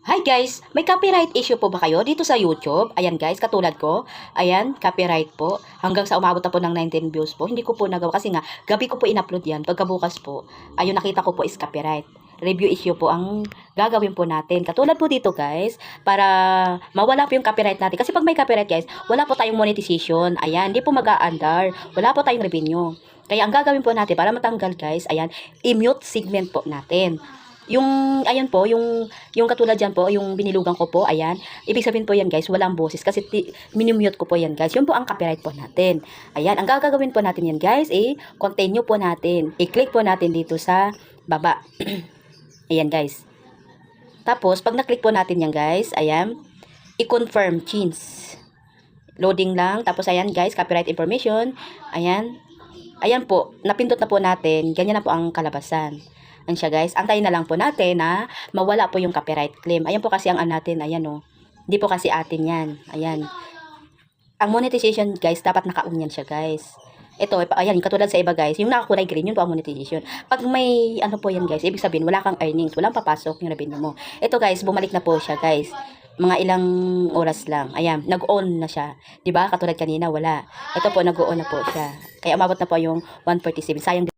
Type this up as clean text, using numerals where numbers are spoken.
Hi guys, may copyright issue po ba kayo dito sa YouTube? Ayan guys, katulad ko. Ayan, copyright po. Hanggang sa umabot na po ng 19 views po. Hindi ko po nagawa kasi nga, gabi ko po in-upload yan. Pagkabukas po, ayun nakita ko po is copyright. Review issue po ang gagawin po natin. Katulad po dito guys, para mawala po yung copyright natin. Kasi pag may copyright guys, wala po tayong monetization. Ayan, hindi po mag-a-under. Wala po tayong revenue. Kaya ang gagawin po natin para matanggal guys, ayan, i-mute segment po natin. Yung, ayan po, yung katulad dyan po, yung binilugan ko po, ayan. Ibig sabihin po yan guys, walang boses kasi minimute ko po yan guys. Yun po ang copyright po natin. Ayan, ang gagawin po natin yan guys, continue po natin. I-click po natin dito sa baba. Ayan guys. Tapos, pag na-click po natin yan guys, ayan, i-confirm, change. Loading lang. Tapos, ayan guys, copyright information. Ayan. Ayan po, napindot na po natin. Ganyan na po ang kalabasan. Ayan siya guys. Antayin na lang po natin na mawala po yung copyright claim. Ayan po kasi ang natin. Ayan o. Hindi po kasi atin yan. Ayan. Ang monetization guys, dapat naka-on yan siya guys. Ito, ayan, katulad sa iba guys, yung nakakulay green, yun po ang monetization. Pag may, ano po yan guys, ibig sabihin, wala kang earnings, walang papasok yung revenue mo. Ito guys, bumalik na po siya guys. Mga ilang oras lang. Ayan, nag-on na siya. 'Di ba? Katulad kanina, wala. Ito po, nag-on na po siya. Kaya umabot na po yung 147. Sayang